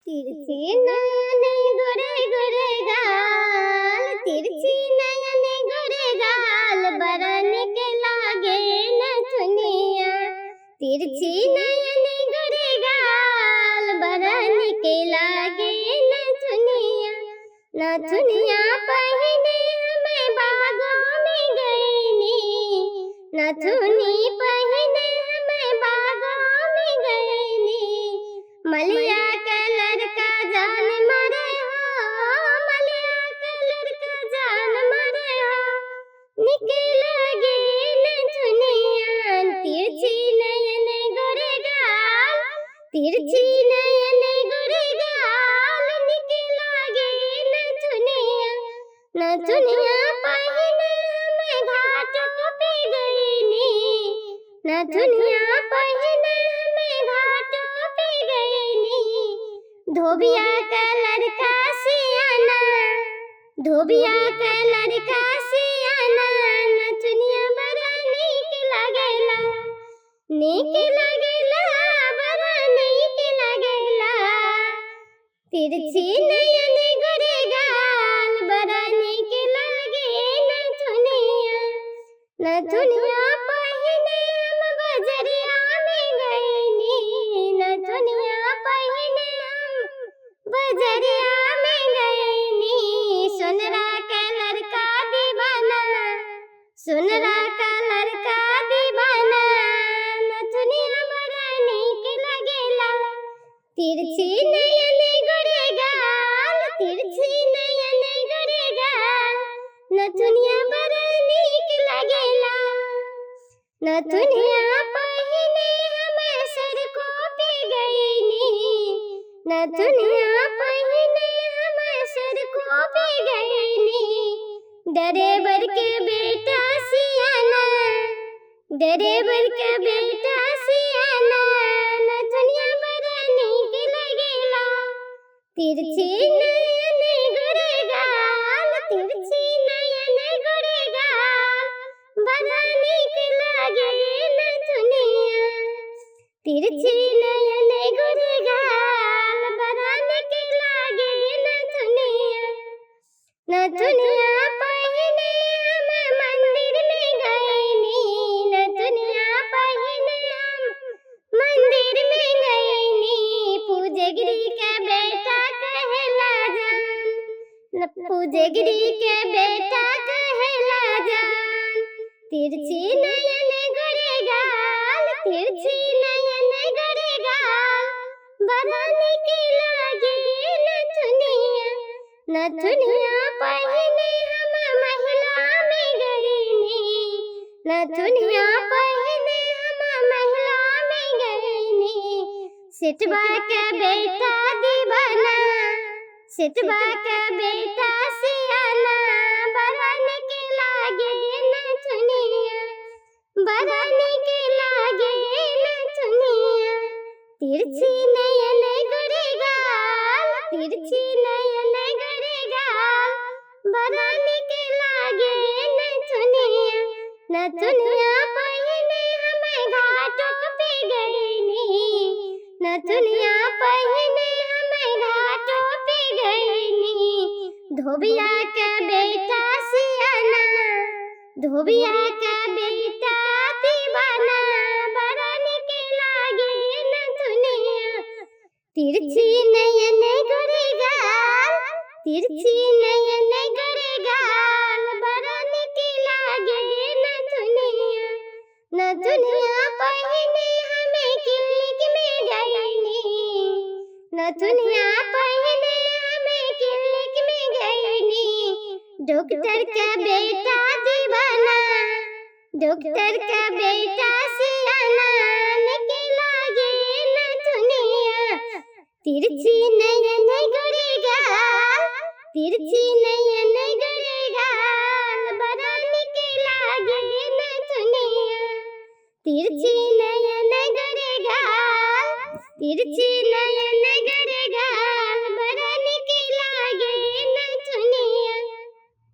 तिरछी नयन गोरे गोरे गाल, तिरछी नयन गोरे गाल, बड़ा निक लागे नथुनिया। तिरछी नयन गोरे गाल, बड़ा निक लागे नथुनिया। नथुनिया पहिने हमें बागों में गईनी, नथुनी पहिने हमें बागों में गईनी। मलिया कलर का जान मरे हो, मलिया कलर का जान मरे हो, निकल गे नथुनिया। तिरछी नयन गोरे गाल, तिरछी नयन गोरे गाल, निकल गे नथुनिया। नथुनिया पहिने हमें घाटों पे गईनी, नथुनिया पहिने हमें घाटों पे गईनी। धोबिया कलर का सियाना, धोबिया कलर का सियाना, नथुनिया बड़ा नीक लागेला, नीक लागेला, बड़ा नीक लागेला। तिरछी नयन गोरे गाल, बड़ा नीक लागे नथुनिया। नथुनिया पहिने हम बजरिया में गईनी, नथुनिया पहिने हम बजरिया में गईनी। सुनरा कलर का दीवाना, सुनरा कलर का दीवाना, नथुनिया बड़ा नीक लागेला। तिरछी नयन गोरे गाल, तिरछी नयन गोरे गाल, नथुनिया बड़ा नीक लागेला। नथुनिया पहिने हम सड़कों पे गईनी, नथुनिया पहिने हम सड़कों पे गईनी। ड्राइवर के बेटा सियाना, ड्राइवर के बेटा सियाना, नथुनिया बड़ा नीक लागेला। तिरछी नयन गोरे गाल, तिरछी नयन गोरे गाल, बड़ा नीक लागे नथुनिया। तिरछी नयन गोरे गाल, बड़ा नीक लागे नथुनिया। नथुनिया पहिने हम मंदिर में गईनी, नथुनिया पहिने हम मंदिर में गईनी। पूजगिरी के बेटा कहला जान, पूजगिरी के बेटा कहला जान। तिरछी नयन गोरे गाल, तिरछी नयन गोरे गाल, बड़ा नीक लागे नथुनिया। नथुनिया पहिने हम महिला में गईनी, नथुनिया पहिने हम महिला में गईनी। सिटवा के बेटा दीवाना, सिटवा के बेटा सियाना, बड़ा नीक लागे नथुनिया, बड़ा नीक लागे नथुनिया। तिरछी नयन गोरे गाल, तिरछी नयन गोरे गाल, बड़ा नीक लागे नथुनिया। नथुनिया पहिने हम घाटों पे गईनी, नथुनिया पहिने हम घाटों पे गईनी। धोबिया के बेटा सियाना, धोबिया के बेटा दीवाना, बड़ा नीक लागे नथुनिया। तिरछी नयन गोरे गाल, तिरछी नयन गोरे गाल, बड़ा नीक लागे नथुनिया। नथुनिया पहिने हमें क्लिनिक में गईनी, नथुनिया पहिने हमें क्लिनिक में गईनी। डॉक्टर का बेटा दीवाना, डॉक्टर का बेटा सियाना, नीक लागे नथुनिया। तिरछी नयन गोरे गाल, तिरछी नयन गोरे गाल, बड़ा नीक लागे नथुनिया। तिरछी नयन गोरे गाल, तिरछी नयन गोरे